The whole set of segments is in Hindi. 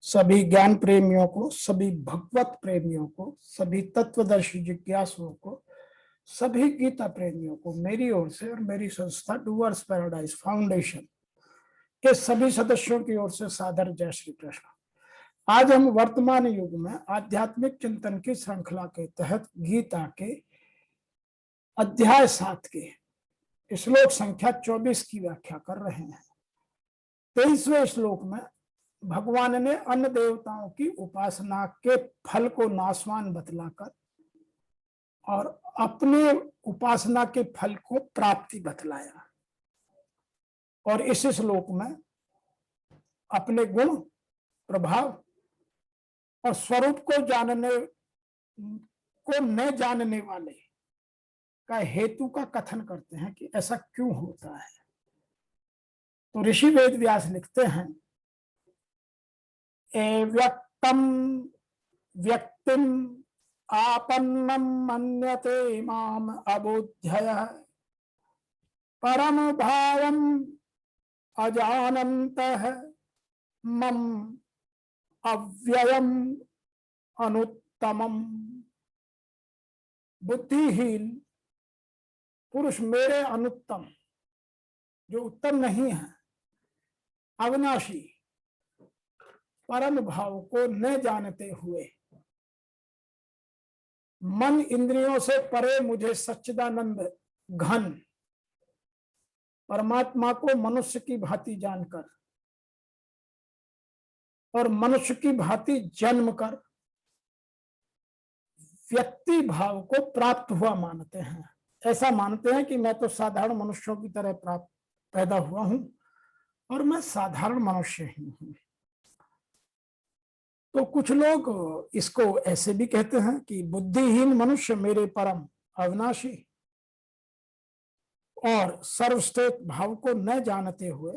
सभी ज्ञान प्रेमियों को, सभी भगवत प्रेमियों को, सभी तत्वदर्शी जिज्ञासुओं को, सभी गीता प्रेमियों को मेरी ओर से और मेरी संस्था डूअर्स पैराडाइज फाउंडेशन के सभी सदस्यों की ओर से सादर जय श्री कृष्ण। आज हम वर्तमान युग में आध्यात्मिक चिंतन की श्रृंखला के तहत गीता के अध्याय 7 के श्लोक संख्या 24 की व्याख्या कर रहे हैं। 23वें श्लोक में भगवान ने अन्य देवताओं की उपासना के फल को नाशवान बतलाकर और अपने उपासना के फल को प्राप्ति बतलाया, और इस श्लोक में अपने गुण, प्रभाव और स्वरूप को न जानने वाले का हेतु का कथन करते हैं कि ऐसा क्यों होता है। तो ऋषि वेद व्यास लिखते हैं, व्यक्तम व्यक्तिम आपन्नम मन्यते माम अबुद्धयः परम भावम अजानन्तः मम अव्ययम अनुत्तमम। बुद्धिहीन पुरुष मेरे अनुत्तम, जो उत्तम नहीं है, अविनाशी परम भाव को न जानते हुए मन इंद्रियों से परे मुझे सच्चिदानंद घन परमात्मा को मनुष्य की भांति जानकर और मनुष्य की भांति जन्म कर व्यक्ति भाव को प्राप्त हुआ मानते हैं। ऐसा मानते हैं कि मैं तो साधारण मनुष्यों की तरह पैदा हुआ हूं और मैं साधारण मनुष्य ही हूं। तो कुछ लोग इसको ऐसे भी कहते हैं कि बुद्धिहीन मनुष्य मेरे परम अविनाशी और सर्वश्रेष्ठ भाव को न जानते हुए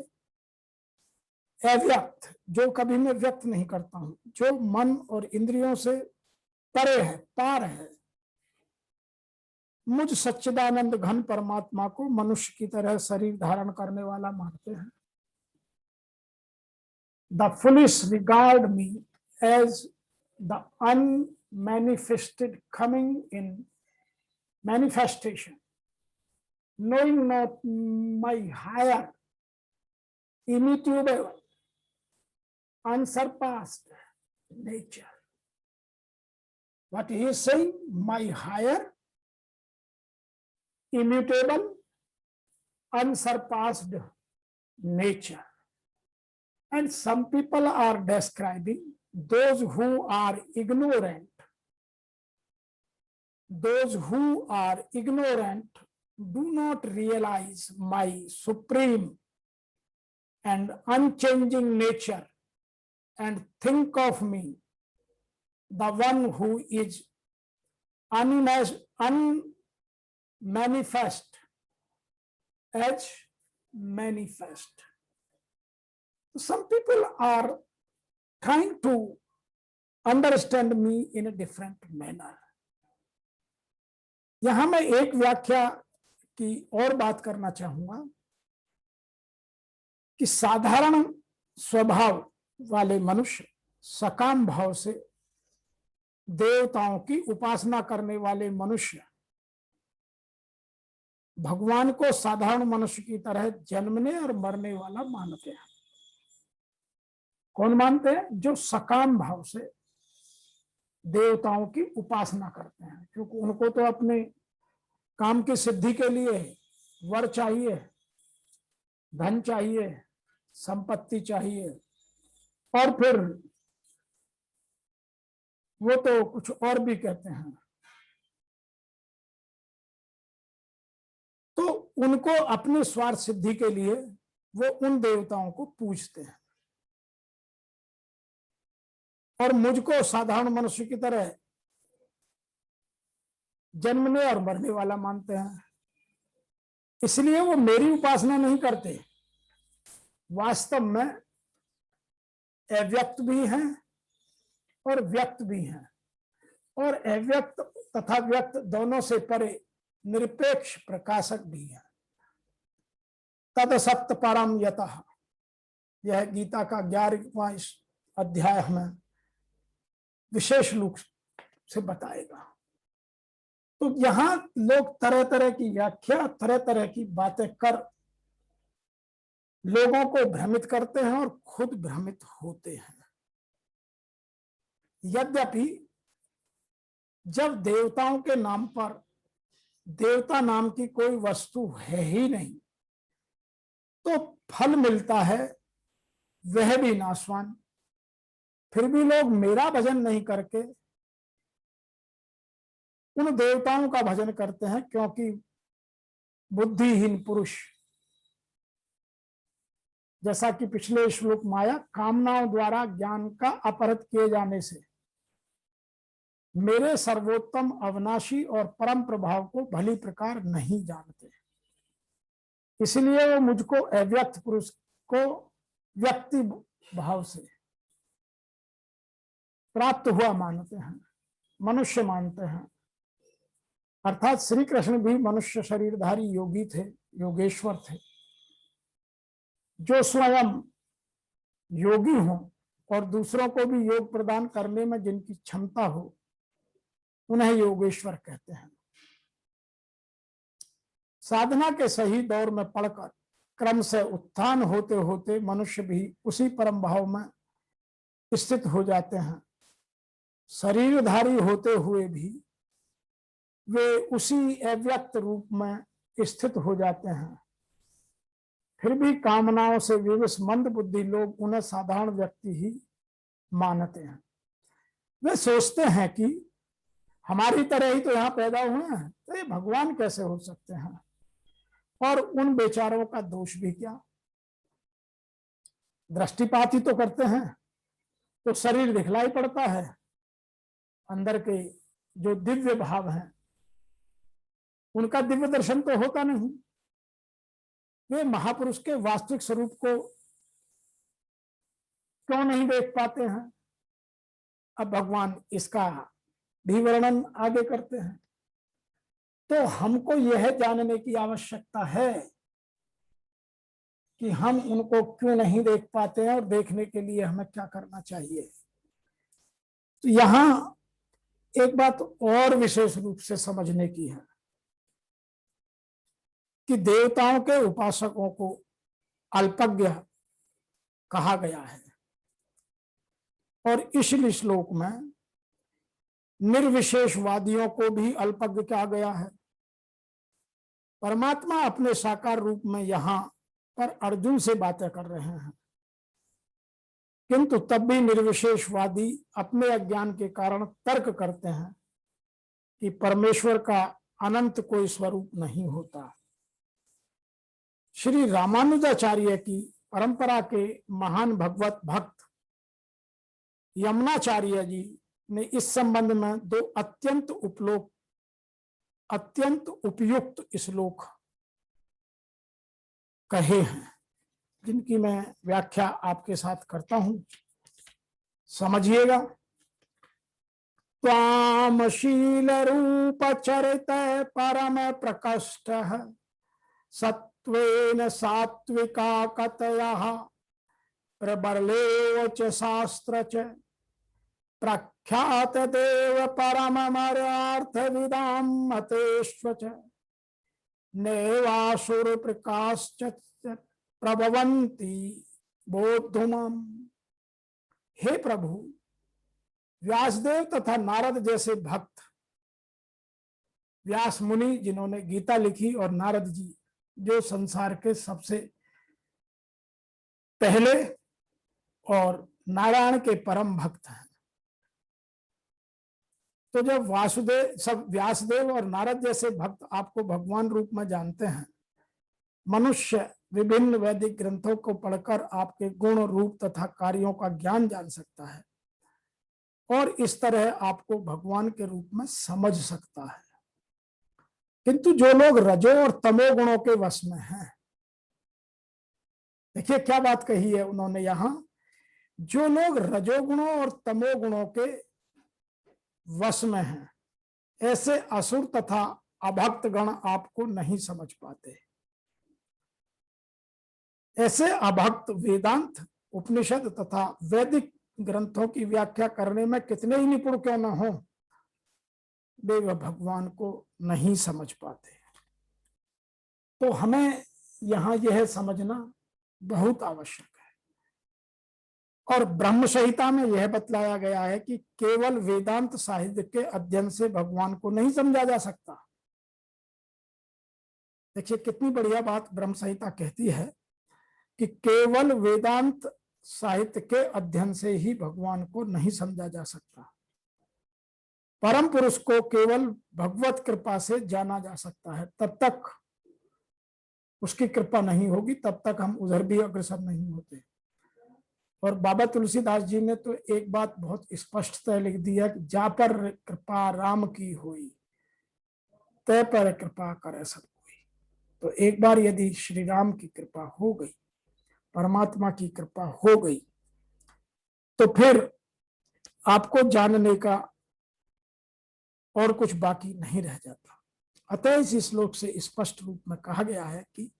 अव्यक्त, जो कभी मैं व्यक्त नहीं करता हूं, जो मन और इंद्रियों से परे है, पार है, मुझ सच्चिदानंद घन परमात्मा को मनुष्य की तरह शरीर धारण करने वाला मानते हैं। The foolish regard me as the unmanifested coming in manifestation, knowing not my higher, immutable, unsurpassed nature. What he is saying, my higher, immutable, unsurpassed nature. And some people are describing those who are ignorant. Those who are ignorant do not realize my supreme and unchanging nature and think of me, the one who is unmanifest, as manifest. Some people are trying to understand me in a different manner. यहां मैं एक व्याख्या की और बात करना चाहूंगा कि साधारण स्वभाव वाले मनुष्य, सकाम भाव से देवताओं की उपासना करने वाले मनुष्य भगवान को साधारण मनुष्य की तरह जन्मने और मरने वाला मानते हैं। कौन मानते हैं? जो सकाम भाव से देवताओं की उपासना करते हैं, क्योंकि उनको तो अपने काम की सिद्धि के लिए वर चाहिए, धन चाहिए, संपत्ति चाहिए, और फिर वो तो कुछ और भी कहते हैं। तो उनको अपने स्वार्थ सिद्धि के लिए वो उन देवताओं को पूजते हैं और मुझको साधारण मनुष्य की तरह जन्मने और मरने वाला मानते हैं। इसलिए वो मेरी उपासना नहीं करते। वास्तव में अव्यक्त भी हैं और व्यक्त भी हैं, और अव्यक्त तथा व्यक्त दोनों से परे निरपेक्ष प्रकाशक भी हैं। तद सत्य परम यतः, यह गीता का 11वां अध्याय हमें विशेष रूप से बताएगा। तो यहां लोग तरह तरह की व्याख्या, तरह तरह की बातें कर लोगों को भ्रमित करते हैं और खुद भ्रमित होते हैं। यद्यपि जब देवताओं के नाम पर देवता नाम की कोई वस्तु है ही नहीं, तो फल मिलता है वह भी नाशवान। फिर भी लोग मेरा भजन नहीं करके उन देवताओं का भजन करते हैं, क्योंकि बुद्धिहीन पुरुष, जैसा कि पिछले श्लोक माया, कामनाओं द्वारा ज्ञान का अपहृत किए जाने से मेरे सर्वोत्तम, अविनाशी और परम प्रभाव को भली प्रकार नहीं जानते। इसलिए वो मुझको अव्यक्त पुरुष को व्यक्ति भाव से प्राप्त हुआ मानते हैं, मनुष्य मानते हैं। अर्थात श्री कृष्ण भी मनुष्य शरीरधारी योगी थे, योगेश्वर थे, जो स्वयं योगी हों और दूसरों को भी योग प्रदान करने में जिनकी क्षमता हो, उन्हें योगेश्वर कहते हैं। साधना के सही दौर में पड़कर क्रम से उत्थान होते होते मनुष्य भी उसी परम भाव में स्थित हो जाते हैं। शरीरधारी होते हुए भी वे उसी अव्यक्त रूप में स्थित हो जाते हैं। फिर भी कामनाओं से विवश मंद बुद्धि लोग उन्हें साधारण व्यक्ति ही मानते हैं। वे सोचते हैं कि हमारी तरह ही तो यहाँ पैदा हुए हैं, तो ये भगवान कैसे हो सकते हैं। और उन बेचारों का दोष भी क्या, दृष्टिपात ही तो करते हैं, तो शरीर दिखलाई पड़ता है, अंदर के जो दिव्य भाव हैं उनका दिव्य दर्शन तो होता नहीं। वे महापुरुष के वास्तविक स्वरूप को क्यों नहीं देख पाते हैं। अब भगवान इसका भी वर्णन आगे करते हैं। तो हमको यह जानने की आवश्यकता है कि हम उनको क्यों नहीं देख पाते हैं और देखने के लिए हमें क्या करना चाहिए। तो यहां एक बात और विशेष रूप से समझने की है कि देवताओं के उपासकों को अल्पज्ञ कहा गया है, और इस श्लोक में निर्विशेषवादियों को भी अल्पज्ञ कहा गया है। परमात्मा अपने साकार रूप में यहां पर अर्जुन से बातें कर रहे हैं, किंतु तब भी निर्विशेषवादी अपने अज्ञान के कारण तर्क करते हैं कि परमेश्वर का अनंत कोई स्वरूप नहीं होता। श्री रामानुजाचार्य की परंपरा के महान भगवत भक्त यमुनाचार्य जी ने इस संबंध में दो अत्यंत उपयुक्त श्लोक कहे हैं, जिनकी मैं व्याख्या आपके साथ करता हूं, समझिएगा। त्वाम शील रूप चरित परम प्रकष्ट सत्वेन सात्विका कतयः प्रबलेव च शास्त्र च प्रख्यात देव परम मर्यार्थ विदाम मतेष्व च नैवासुर प्रकाश्च प्रभवन्ति बोधुमम्। हे प्रभु, व्यासदेव तथा नारद जैसे भक्त, व्यास मुनि जिन्होंने गीता लिखी और नारद जी जो संसार के सबसे पहले और नारायण के परम भक्त हैं, तो जब व्यासदेव और नारद जैसे भक्त आपको भगवान रूप में जानते हैं, मनुष्य विभिन्न वैदिक ग्रंथों को पढ़कर आपके गुण, रूप तथा कार्यों का ज्ञान जान सकता है और इस तरह आपको भगवान के रूप में समझ सकता है। किंतु जो लोग रजो और तमो गुणों के वश में हैं, देखिए क्या बात कही है उन्होंने यहां, जो लोग रजोगुणों और तमो गुणों के वश में हैं, ऐसे असुर तथा अभक्त गण आपको नहीं समझ पाते। ऐसे अभक्त वेदांत, उपनिषद तथा वैदिक ग्रंथों की व्याख्या करने में कितने ही निपुण क्यों न हो, वे वह भगवान को नहीं समझ पाते। तो हमें यहां यह समझना बहुत आवश्यक है। और ब्रह्म संहिता में यह बतलाया गया है कि केवल वेदांत साहित्य के अध्ययन से भगवान को नहीं समझा जा सकता। देखिए कितनी बढ़िया बात ब्रह्म संहिता कहती है कि केवल वेदांत साहित्य के अध्ययन से ही भगवान को नहीं समझा जा सकता। परम पुरुष को केवल भगवत कृपा से जाना जा सकता है। तब तक उसकी कृपा नहीं होगी, तब तक हम उधर भी अग्रसर नहीं होते। और बाबा तुलसीदास जी ने तो एक बात बहुत स्पष्टतः लिख दी है कि जा पर कृपा राम की हुई, तय पर कृपा करे सब कोई। तो एक बार यदि श्री राम की कृपा हो गई, परमात्मा की कृपा हो गई, तो फिर आपको जानने का और कुछ बाकी नहीं रह जाता। अतः इस श्लोक से स्पष्ट रूप में कहा गया है कि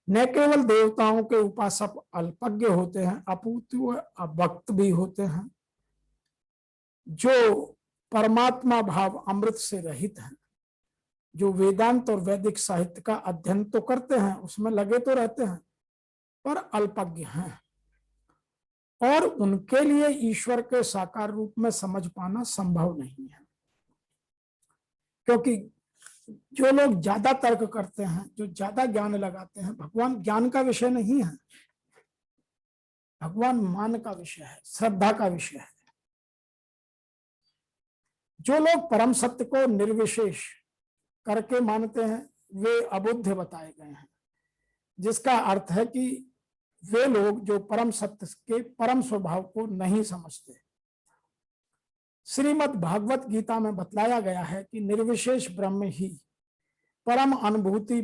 न केवल देवताओं के उपासक अल्पज्ञ होते हैं, अपूर्व अभक्त भी होते हैं। जो परमात्मा भाव अमृत से रहित हैं, जो वेदांत और वैदिक साहित्य का अध्ययन तो करते हैं, उसमें लगे तो रहते हैं, पर अल्पज्ञ हैं। और उनके लिए ईश्वर के साकार रूप में समझ पाना संभव नहीं है। क्योंकि जो लोग ज्यादा तर्क करते हैं, जो ज्यादा ज्ञान लगाते हैं, भगवान ज्ञान का विषय नहीं है, भगवान मान का विषय है, श्रद्धा का विषय है। जो लोग परम सत्य को निर्विशेष करके मानते हैं, वे अबुद्ध बताए गए हैं, जिसका अर्थ है कि वे लोग जो परम सत्य के परम स्वभाव को नहीं समझते। श्रीमद् भागवत गीता में बतलाया गया है कि निर्विशेष ब्रह्म ही परम अनुभूति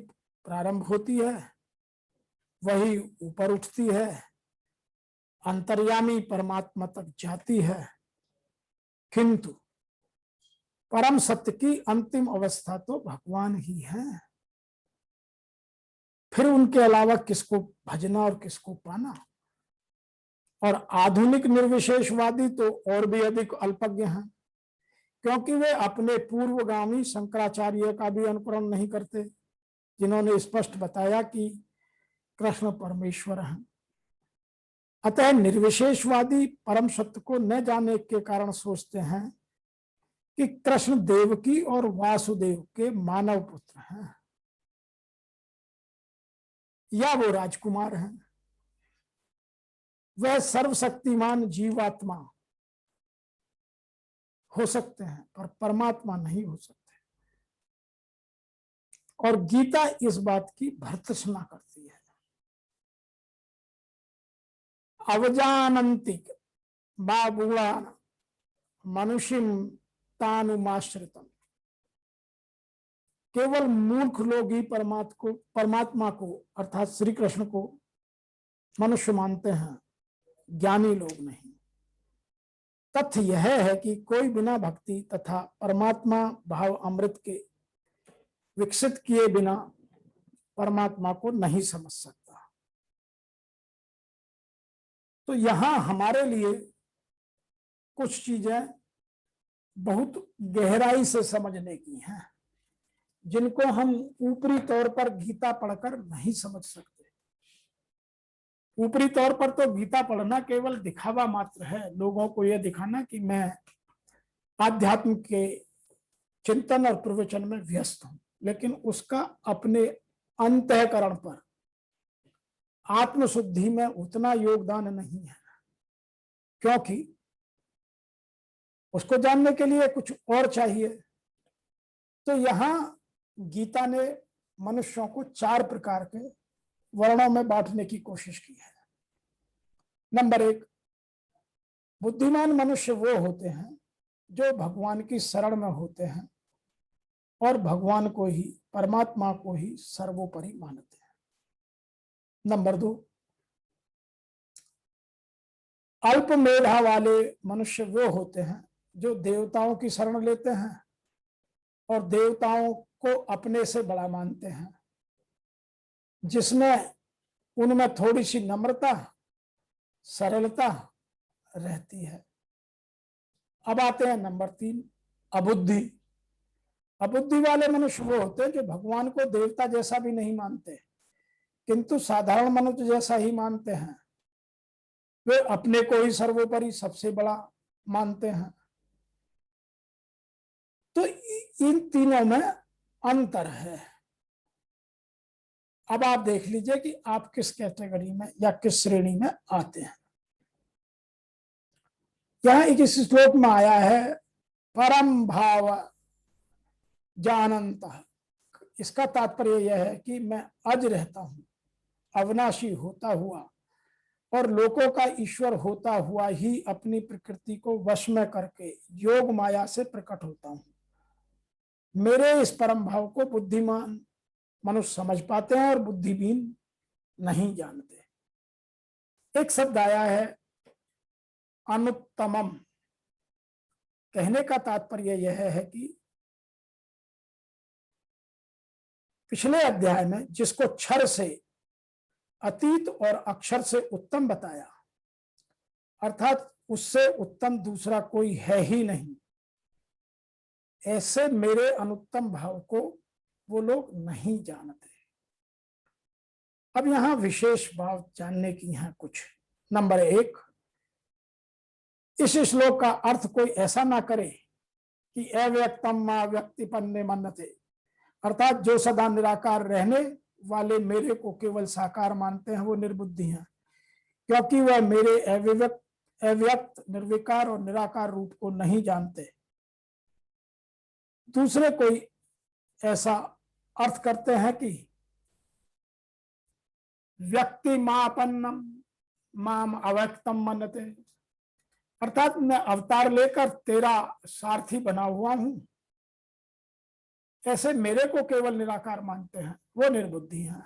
प्रारंभ होती है, वही ऊपर उठती है, अंतर्यामी परमात्मा तक जाती है, किंतु परम सत्य की अंतिम अवस्था तो भगवान ही है। फिर उनके अलावा किसको भजना और किसको पाना। और आधुनिक निर्विशेषवादी तो और भी अधिक अल्पज्ञ हैं, क्योंकि वे अपने पूर्वगामी शंकराचार्य का भी अनुकरण नहीं करते, जिन्होंने स्पष्ट बताया कि कृष्ण परमेश्वर हैं। अतः निर्विशेषवादी परम सत्य को न जानने के कारण सोचते हैं कि कृष्ण देवकी और वासुदेव के मानव पुत्र हैं, या वो राजकुमार हैं, वह सर्वशक्तिमान जीवात्मा हो सकते हैं, पर परमात्मा नहीं हो सकते। और गीता इस बात की भर्त्सना करती है। अवजानन्ति बाबुआ मनुष्यम तानुमाश्रितम। केवल मूर्ख लोग ही परमात्मा को अर्थात श्री कृष्ण को मनुष्य मानते हैं, ज्ञानी लोग नहीं। तथ्य यह है कि कोई बिना भक्ति तथा परमात्मा भाव अमृत के विकसित किए बिना परमात्मा को नहीं समझ सकता। तो यहां हमारे लिए कुछ चीजें बहुत गहराई से समझने की हैं, जिनको हम ऊपरी तौर पर गीता पढ़कर नहीं समझ सकते। ऊपरी तौर पर तो गीता पढ़ना केवल दिखावा मात्र है, लोगों को यह दिखाना कि मैं आध्यात्म के चिंतन और प्रवचन में व्यस्त हूं, लेकिन उसका अपने अंतःकरण पर आत्मशुद्धि में उतना योगदान नहीं है, क्योंकि उसको जानने के लिए कुछ और चाहिए। तो यहां गीता ने मनुष्यों को 4 प्रकार के वर्णों में बांटने की कोशिश की है। नंबर 1, बुद्धिमान मनुष्य वो होते हैं जो भगवान की शरण में होते हैं और भगवान को ही, परमात्मा को ही सर्वोपरि मानते हैं। नंबर 2, अल्प मेधा वाले मनुष्य वो होते हैं जो देवताओं की शरण लेते हैं और देवताओं को अपने से बड़ा मानते हैं, जिसमें उनमें थोड़ी सी नम्रता, सरलता, रहती है। अब आते हैं नंबर 3, अबुद्धि। अबुद्धि वाले मनुष्य वो होते हैं जो भगवान को देवता जैसा भी नहीं मानते, किंतु साधारण मनुष्य जैसा ही मानते हैं। वे अपने को ही सर्वोपरि सबसे बड़ा मानते हैं। तो इन तीनों में अंतर है। अब आप देख लीजिए कि आप किस कैटेगरी में या किस श्रेणी में आते हैं। यहां एक इस श्लोक में आया है परम भाव जानंत। इसका तात्पर्य यह है कि मैं अज रहता हूं, अविनाशी होता हुआ और लोगों का ईश्वर होता हुआ ही अपनी प्रकृति को वश में करके योग माया से प्रकट होता हूं। मेरे इस परम भाव को बुद्धिमान मनुष्य समझ पाते हैं और बुद्धिहीन नहीं जानते। एक शब्द आया है अनुत्तमम। कहने का तात्पर्य यह है कि पिछले अध्याय में जिसको क्षर से अतीत और अक्षर से उत्तम बताया, अर्थात उससे उत्तम दूसरा कोई है ही नहीं, ऐसे मेरे अनुत्तम भाव को वो लोग नहीं जानते। अब यहां विशेष भाव जानने की हैं कुछ। नंबर 1, इस श्लोक का अर्थ कोई ऐसा ना करे कि अव्यक्तम मा व्यक्तिपन्ने मन्नते, अर्थात जो सदा निराकार रहने वाले मेरे को केवल साकार मानते हैं वो निर्बुद्धि हैं, क्योंकि वह मेरे अव्यक्त निर्विकार और निराकार रूप को नहीं जानते। दूसरे कोई ऐसा अर्थ करते हैं कि व्यक्ति मापन्नम माम अव्यक्तम मन्नते, अर्थात मैं अवतार लेकर तेरा सारथी बना हुआ हूं, ऐसे मेरे को केवल निराकार मानते हैं, वो निर्बुद्धि हैं,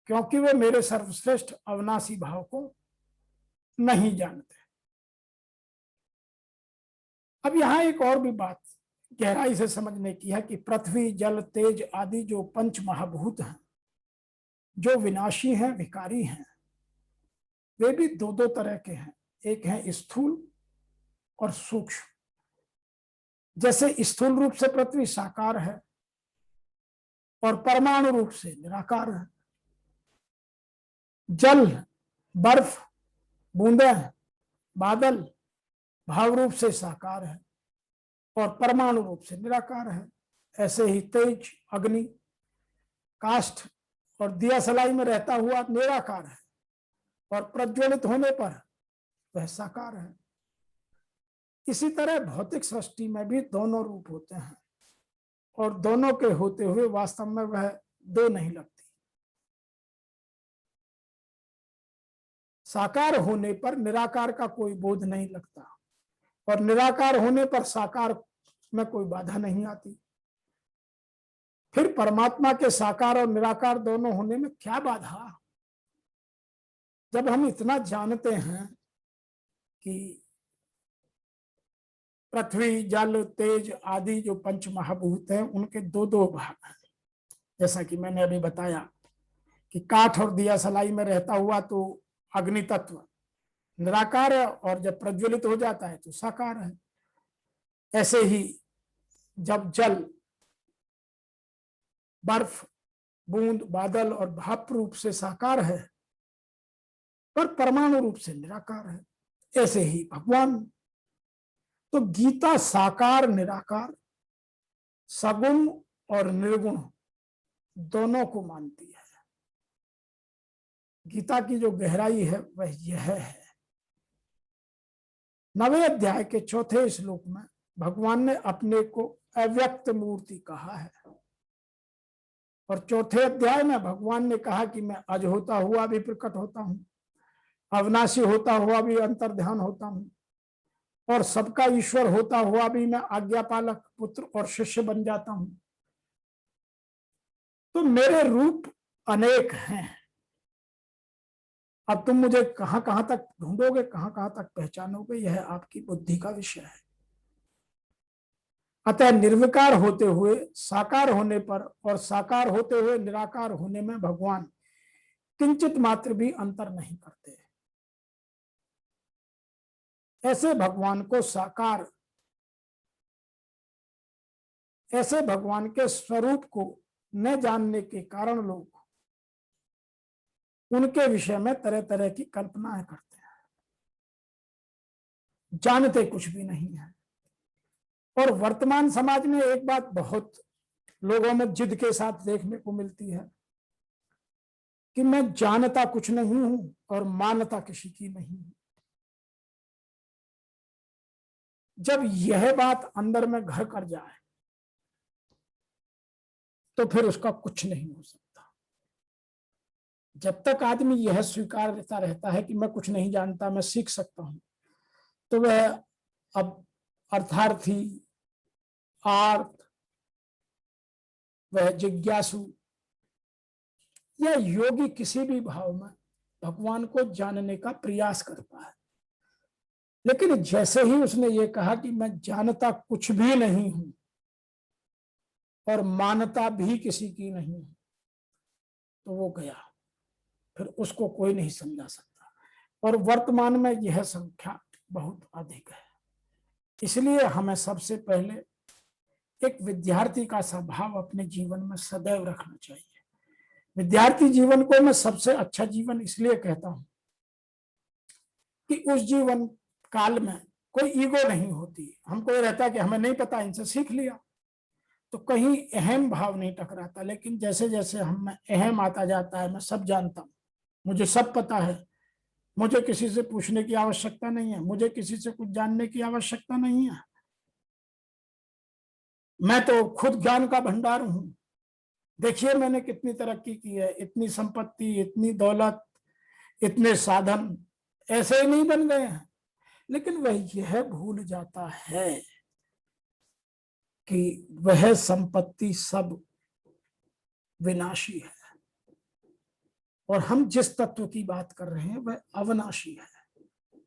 क्योंकि वे मेरे सर्वश्रेष्ठ अविनाशी भाव को नहीं जानते। अब यहां एक और भी बात गहराई से समझने की है कि पृथ्वी जल तेज आदि जो पंच महाभूत हैं, जो विनाशी हैं, विकारी हैं, वे भी दो दो तरह के हैं। एक है स्थूल और सूक्ष्म। जैसे स्थूल रूप से पृथ्वी साकार है और परमाणु रूप से निराकार है। जल, बर्फ, बूंदें, बादल भाव रूप से साकार है और परमाणु रूप से निराकार है। ऐसे ही तेज, अग्नि, काष्ठ और दिया सलाई में रहता हुआ निराकार है और प्रज्वलित होने पर वह साकार है। इसी तरह भौतिक सृष्टि में भी दोनों रूप होते हैं और दोनों के होते हुए वास्तव में वह दो नहीं लगती। साकार होने पर निराकार का कोई बोध नहीं लगता और निराकार होने पर साकार में कोई बाधा नहीं आती। फिर परमात्मा के साकार और निराकार दोनों होने में क्या बाधा? जब हम इतना जानते हैं कि पृथ्वी, जल, तेज आदि जो पंच महाभूत हैं उनके दो दो भाग हैं, जैसा कि मैंने अभी बताया कि काठ और दिया सलाई में रहता हुआ तो अग्नि तत्व निराकार है और जब प्रज्वलित हो जाता है तो साकार है। ऐसे ही जब जल, बर्फ, बूंद, बादल और भाप रूप से साकार है पर परमाणु रूप से निराकार है, ऐसे ही भगवान। तो गीता साकार निराकार, सगुण और निर्गुण दोनों को मानती है। गीता की जो गहराई है वह यह है। 9वें अध्याय के 4थे श्लोक में भगवान ने अपने को अव्यक्त मूर्ति कहा है और 4थे अध्याय में भगवान ने कहा कि मैं अज होता हुआ भी प्रकट होता हूं, अविनाशी होता हुआ भी अंतर्ध्यान होता हूं और सबका ईश्वर होता हुआ भी मैं आज्ञापालक, पुत्र और शिष्य बन जाता हूं। तो मेरे रूप अनेक हैं। अब तुम मुझे कहां कहां तक ढूंढोगे, कहां कहां तक पहचानोगे, यह आपकी बुद्धि का विषय है। अतः निर्विकार होते हुए साकार होने पर और साकार होते हुए निराकार होने में भगवान किंचित मात्र भी अंतर नहीं करते। ऐसे भगवान को साकार, ऐसे भगवान के स्वरूप को न जानने के कारण लोग उनके विषय में तरह तरह की कल्पनाएं करते हैं, जानते कुछ भी नहीं है। और वर्तमान समाज में एक बात बहुत लोगों में जिद के साथ देखने को मिलती है कि मैं जानता कुछ नहीं हूं और मानता किसी की नहीं हूं। जब यह बात अंदर में घर कर जाए तो फिर उसका कुछ नहीं हो सकता। जब तक आदमी यह स्वीकारता रहता है कि मैं कुछ नहीं जानता, मैं सीख सकता हूं, तो वह अब अर्थार्थी, आर्त, वह जिज्ञासु या योगी किसी भी भाव में भगवान को जानने का प्रयास करता है। लेकिन जैसे ही उसने ये कहा कि मैं जानता कुछ भी नहीं हूं और मानता भी किसी की नहीं हूं, तो वो गया, फिर उसको कोई नहीं समझा सकता। और वर्तमान में यह संख्या बहुत अधिक है। इसलिए हमें सबसे पहले एक विद्यार्थी का स्वभाव अपने जीवन में सदैव रखना चाहिए। विद्यार्थी जीवन को मैं सबसे अच्छा जीवन इसलिए कहता हूं कि उस जीवन काल में कोई ईगो नहीं होती। हमको ये रहता है कि हमें नहीं पता, इनसे सीख लिया, तो कहीं अहम भाव नहीं टकराता। लेकिन जैसे जैसे हम में अहम आता जाता है, मैं सब जानता हूं, मुझे सब पता है, मुझे किसी से पूछने की आवश्यकता नहीं है, मुझे किसी से कुछ जानने की आवश्यकता नहीं है, मैं तो खुद ज्ञान का भंडार हूं, देखिए मैंने कितनी तरक्की की है, इतनी संपत्ति, इतनी दौलत, इतने साधन ऐसे ही नहीं बन गए हैं। लेकिन वह यह भूल जाता है कि वह संपत्ति सब विनाशी है और हम जिस तत्व की बात कर रहे हैं वह अविनाशी है,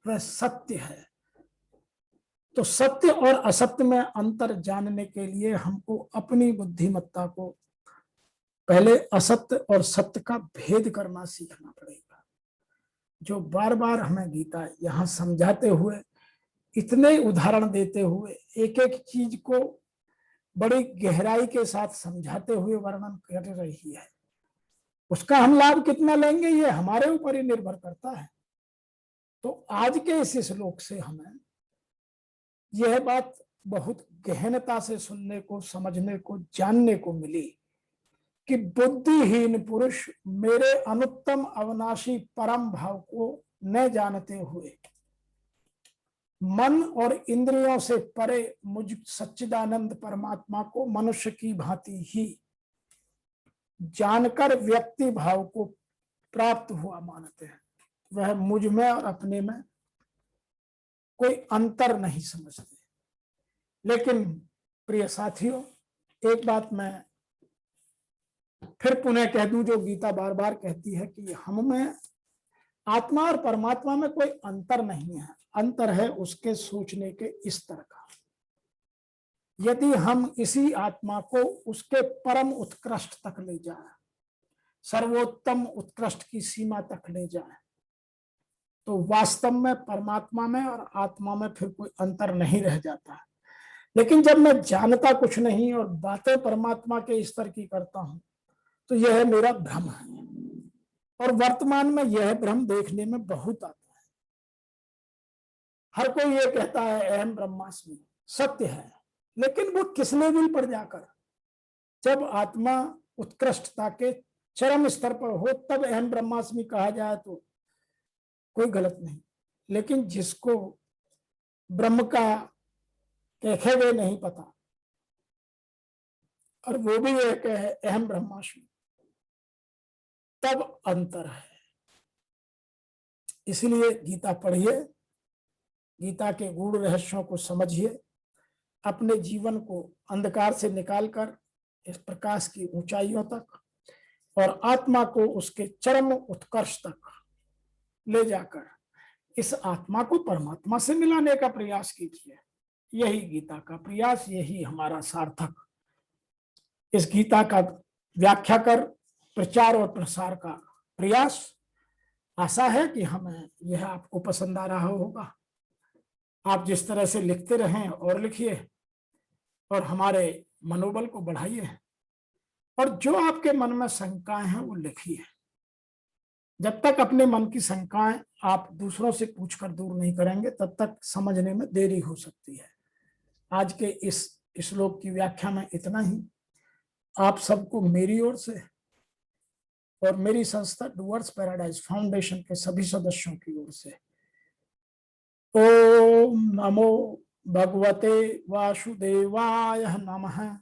वह सत्य है। तो सत्य और असत्य में अंतर जानने के लिए हमको अपनी बुद्धिमत्ता को पहले असत्य और सत्य का भेद करना सीखना पड़ेगा। जो बार बार हमें गीता यहां समझाते हुए, इतने उदाहरण देते हुए, एक एक चीज को बड़ी गहराई के साथ समझाते हुए वर्णन कर रही है, उसका हम लाभ कितना लेंगे ये हमारे ऊपर ही निर्भर करता है। तो आज के इस श्लोक से हमें यह बात बहुत गहनता से सुनने को, समझने को, जानने को मिली कि बुद्धिहीन पुरुष मेरे अनुत्तम अविनाशी परम भाव को न जानते हुए मन और इंद्रियों से परे मुझ सच्चिदानंद परमात्मा को मनुष्य की भांति ही जानकर व्यक्ति भाव को प्राप्त हुआ मानते हैं। वह मुझ में और अपने में कोई अंतर नहीं समझते। लेकिन प्रिय साथियों, एक बात मैं फिर पुनः कह दूं, जो गीता बार बार कहती है कि हम में आत्मा और परमात्मा में कोई अंतर नहीं है, अंतर है उसके सोचने के स्तर का। यदि हम इसी आत्मा को उसके परम उत्कृष्ट तक ले जाए, सर्वोत्तम उत्कृष्ट की सीमा तक ले जाए, तो वास्तव में परमात्मा में और आत्मा में फिर कोई अंतर नहीं रह जाता। लेकिन जब मैं जानता कुछ नहीं और बातें परमात्मा के स्तर की करता हूं, तो यह मेरा भ्रम है। और वर्तमान में यह भ्रम देखने में बहुत आता है। हर कोई ये कहता है अहम ब्रह्मास्मि, सत्य है, लेकिन वो किस लेवल पर जाकर, जब आत्मा उत्कृष्टता के चरम स्तर पर हो तब अहम ब्रह्मास्मि कहा जाए तो कोई गलत नहीं। लेकिन जिसको ब्रह्म का कैखे वे नहीं पता और वो भी ये कहे अहम ब्रह्मास्मि, तब अंतर है। इसलिए गीता पढ़िए, गीता के गूढ़ रहस्यों को समझिए, अपने जीवन को अंधकार से निकालकर इस प्रकाश की ऊंचाइयों तक और आत्मा को उसके चरम उत्कर्ष तक ले जाकर इस आत्मा को परमात्मा से मिलाने का प्रयास कीजिए। यही गीता का प्रयास, यही हमारा सार्थक इस गीता का व्याख्या कर प्रचार और प्रसार का प्रयास। आशा है कि हमें यह आपको पसंद आ रहा होगा। आप जिस तरह से लिखते रहें और लिखिए और हमारे मनोबल को बढ़ाइए, और जो आपके मन में शंकाएं हैं वो लिखिए। जब तक अपने मन की शंकाएं आप दूसरों से पूछकर दूर नहीं करेंगे तब तक समझने में देरी हो सकती है। आज के इस श्लोक की व्याख्या में इतना ही। आप सबको मेरी ओर से और मेरी संस्था डूअर्स पैराडाइज फाउंडेशन के सभी सदस्यों की ओर से ओम नमो भगवते वासुदेवाय नमः।